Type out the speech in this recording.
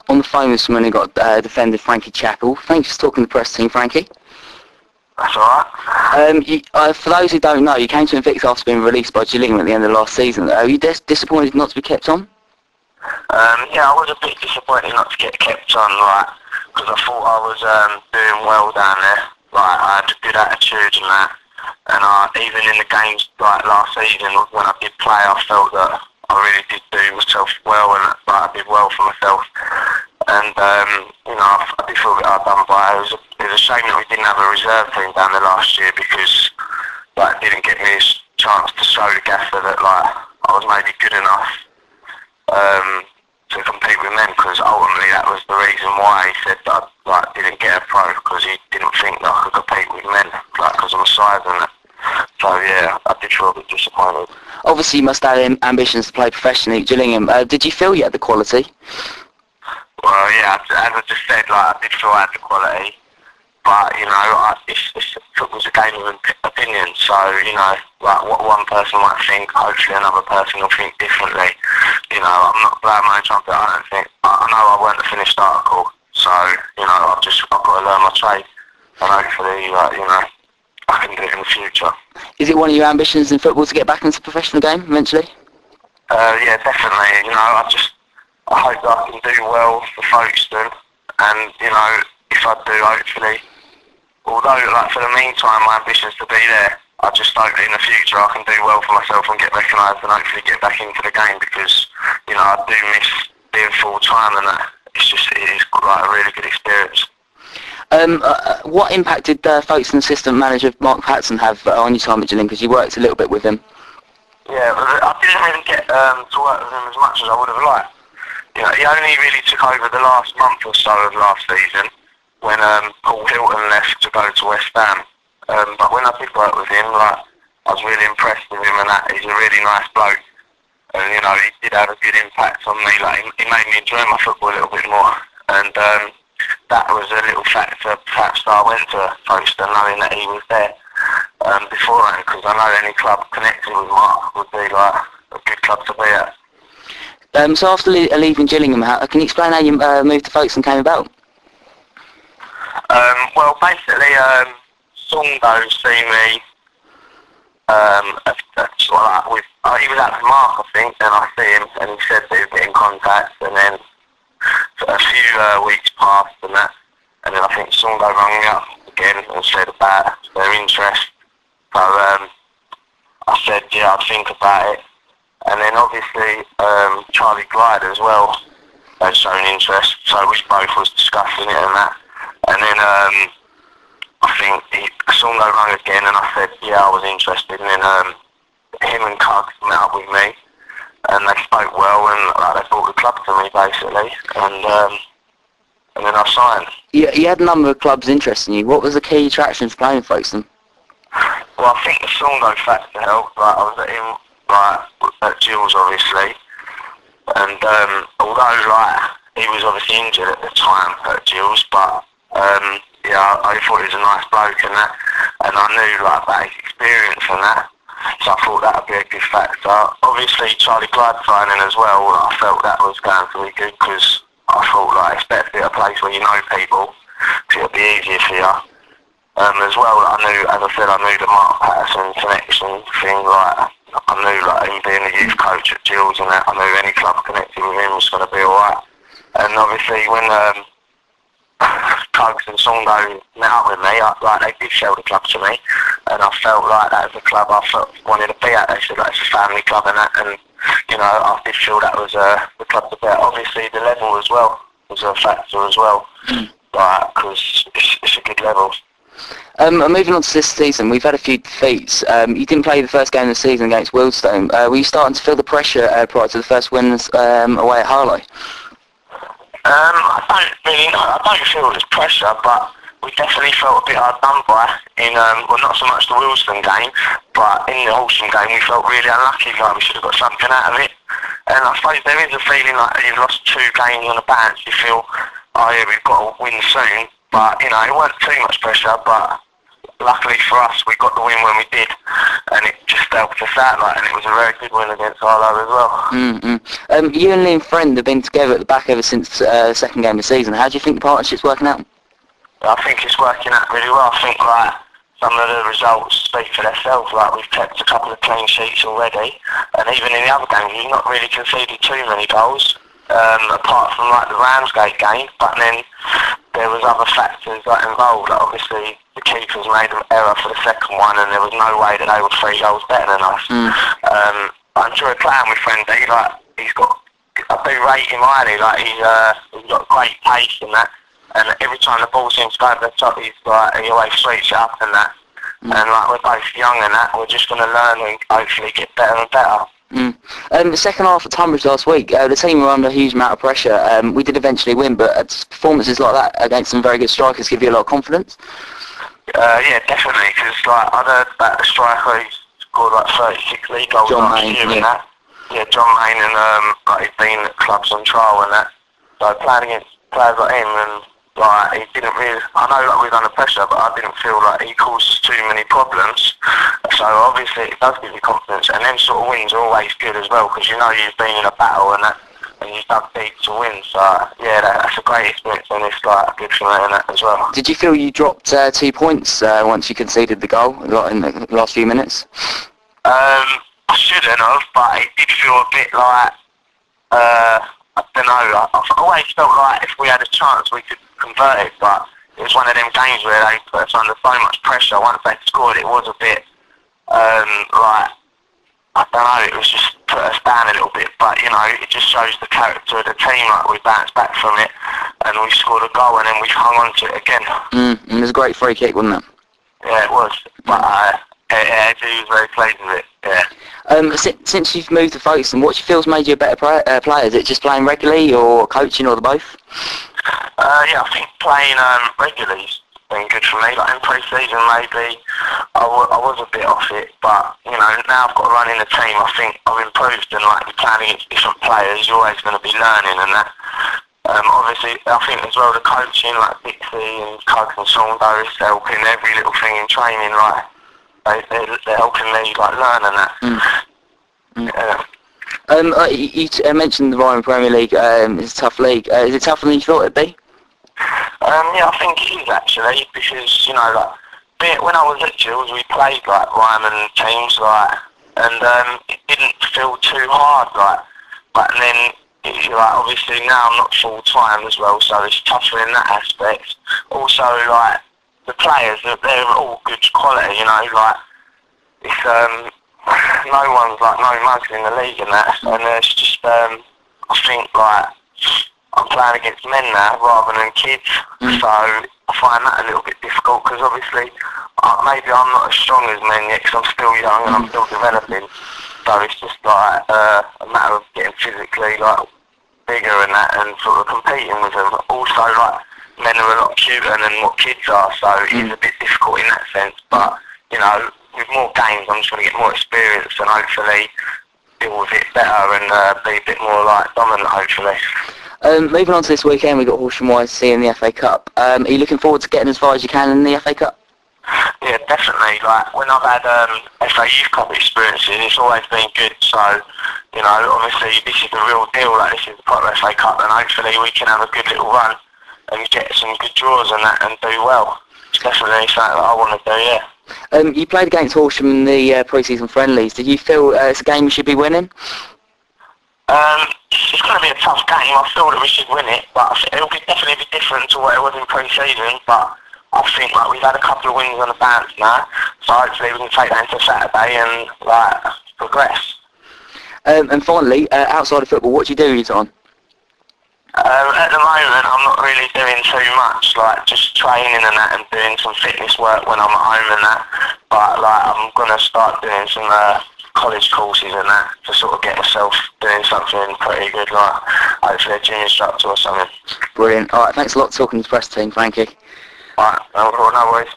On the phone this morning, got defender Frankie Chappell. Thanks for talking to the press team, Frankie. That's alright. For those who don't know, you came to Invictus after being released by Gillingham at the end of last season. Are you disappointed not to be kept on? Yeah, I was a bit disappointed not to get kept on, because I thought I was doing well down there. I had a good attitude and that. And even in the games last season, when I did play, I felt that I really did do myself well, and I did well for myself. And I did feel a bit hard done by. It was a shame that we didn't have a reserve team down there last year, because it didn't get me a chance to show the gaffer that I was maybe good enough to compete with men, because ultimately that was the reason why he said that I didn't get a pro, because he didn't think that I could compete with men, because of my size and that. So yeah, I did feel a bit disappointed. Obviously, you must have ambitions to play professionally at Gillingham. Did you feel you had the quality? Well, yeah, as I just said, I did feel I had the quality, but it was a game of opinion. So what one person might think, hopefully another person will think differently. I'm not blowing my own trumpet. I know I weren't the finished article, so I've got to learn my trade, and hopefully I can do it in the future. Is it one of your ambitions in football to get back into the professional game eventually? Yeah, definitely. I hope that I can do well for Folkestone, and if I do, hopefully. Although, for the meantime, my ambition is to be there. I just hope that in the future I can do well for myself and get recognised and hopefully get back into the game, because I do miss being full time, and that it is a really good experience. What impact did Folkestone assistant manager Mark Patson have on your time at Gillingham? Because you worked a little bit with him. Yeah, I didn't even get to work with him as much as I would have liked. He only really took over the last month or so of last season, when Paul Hilton left to go to West Ham. But when I did work with him, I was really impressed with him, and that he's a really nice bloke. And he did have a good impact on me. He made me enjoy my football a little bit more. And that was a little factor perhaps that I went to Folkestone, knowing that he was there beforehand, because I know any club connected with Mark would be a good club to be at. So after leaving Gillingham, can you explain how you moved to Folkestone came about? Well, basically, Songo see me. He was at Mark, I think, and I see him, and he said that he'd get in contact, and then a few weeks passed and that, and then I think Songo rang me up again and said about their interest. So I said, yeah, I'd think about it. And then obviously Charlie Glyde as well had shown interest, so we both was discussing it and that. And then I think Songo rang again, and I said, yeah, I was interested. And then him and Cug met up with me, and they spoke well, and they brought the club to me basically, and then I signed. Yeah, you had a number of clubs interested in you. What was the key attraction to playing for Folkestone? Well, I think the Songo factor helped. I was at him at Gills obviously, and although he was obviously injured at the time at Gills, but yeah, I thought he was a nice bloke and that, and I knew about his experience and that. So I thought that would be a good factor. Obviously, Charlie Glyde signing as well, I felt that was going to be good, because I thought it's better to be at a place where you know people, because it'll be easier for you. As well, I knew, as I said, I knew the Mark Patterson connection thing, I knew him being the youth coach at Gills and that, I knew any club connected with him was going to be alright. And obviously when Cogs and Songo met up with me, they did show the club to me, and I felt like that was a club I wanted to be at. They said it's a family club and that, and I did feel that was the club to be at. Obviously the level as well was a factor as well, because it's a good level. Moving on to this season, we've had a few defeats. You didn't play the first game of the season against Wealdstone. Were you starting to feel the pressure prior to the first wins away at Harlow? I don't really know. I don't feel it was pressure, but we definitely felt a bit hard done by in, well, not so much the Wealdstone game, but in the Horsham game we felt really unlucky, we should have got something out of it. And I suppose there is a feeling like you've lost 2 games on the bounce, you feel, oh yeah, we've got to win soon. But, it weren't too much pressure, but luckily for us, we got the win when we did, and it just helped us out, like, and it was a very good win against Arlo as well. You and Liam Friend have been together at the back ever since the second game of the season. How do you think the partnership's working out? I think it's working out really well. I think, like, some of the results speak for themselves. Like, we've kept a couple of clean sheets already, and even in the other games, we've not really conceded too many goals, apart from, like, the Ramsgate game. But then there was other factors, like, involved. Like, obviously, the keepers made an error for the second one, and there was no way that they were 3 goals better than us. I enjoy playing with Friend. Like, he's got, I do rate him highly. Like, he's got great pace and that. And every time the ball seems to go over the top, he always sweeps it up and that. And like, we're both young and that, we're just going to learn and hopefully get better and better. The second half at Tunbridge last week, the team were under a huge amount of pressure. We did eventually win, but performances like that against some very good strikers give you a lot of confidence. Yeah, definitely, because like, I heard that the striker who scored like 36 league goals last year and that. Yeah, John Main, and like, he's been at clubs on trial and that. So playing against players like him, and like, he didn't really, I know like, we was under pressure, but I didn't feel like he caused too many problems. So obviously it does give you confidence, and them sort of wins are always good as well, because you know you've been in a battle and that, and you've dug deep to win. So yeah, that's a great experience, and it's like good for me and that as well. Did you feel you dropped 2 points once you conceded the goal in the last few minutes? I shouldn't have, but it did feel a bit like, I don't know, I've always felt like if we had a chance we could convert it, but it was one of them games where they put us under so much pressure. Once they scored, it was a bit, like, I don't know, it was just put us down a little bit, but, you know, it just shows the character of the team. Like, we bounced back from it, and we scored a goal, and then we hung on to it again. It was a great free kick, wasn't it? Yeah, it was, but yeah, he was very pleased with it, yeah. Since you've moved to Folkestone, what do you feel's made you a better player? Is it just playing regularly, or coaching, or the both? Yeah, I think playing regularly's been good for me. Like in pre-season, maybe I was a bit off it, but you know, now I've got to run in the team. I think I've improved, and like, you're playing against different players, you're always going to be learning and that. Obviously, I think as well the coaching, like Dixie and Coke and Saunders, is helping every little thing in training. Like, they're helping me like learn and that. Yeah. You mentioned the Ryan Premier League is a tough league. Is it tougher than you thought it'd be? Yeah, I think it is actually, because you know, like, when I was at Chills, we played like Ryman teams, like, and it didn't feel too hard, like. But then, like, obviously now I'm not full time as well, so it's tougher in that aspect. Also, like, the players, they're all good quality, you know, like, it's, no one's, like, no mugs in the league and that, and it's just, I think, like, I'm playing against men now rather than kids, so I find that a little bit difficult, because obviously, maybe I'm not as strong as men yet, because I'm still young and I'm still developing, so it's just, like, a matter of getting physically, like, bigger and that, and sort of competing with them. Also, like, men are a lot cuter than what kids are, so it is a bit difficult in that sense. But, you know, with more games, I'm just going to get more experience and hopefully deal with it better and be a bit more, like, dominant, hopefully. Moving on to this weekend, we've got Horsham YC in the FA Cup. Are you looking forward to getting as far as you can in the FA Cup? Yeah, definitely. Like, when I've had FA Youth Cup experiences, it's always been good. So, you know, obviously this is the real deal. Like, this is the proper FA Cup, and hopefully we can have a good little run and get some good draws and that, and do well. It's definitely something that I want to do, yeah. You played against Horsham in the pre-season friendlies. Did you feel it's a game you should be winning? It's going to be a tough game. I feel that we should win it, but it'll definitely be different to what it was in pre-season. But I think, like, we've had a couple of wins on the bounce now, so hopefully we can take that into Saturday and, like, progress. And finally, outside of football, what do you do with your time? At the moment, I'm not really doing too much, like, just training and that, and doing some fitness work when I'm at home and that. But, like, I'm going to start doing some college courses and that, to sort of get myself doing something pretty good, like, hopefully a gym instructor or something. Brilliant. Alright, thanks a lot for talking to the press team. Thank you. Alright, no worries.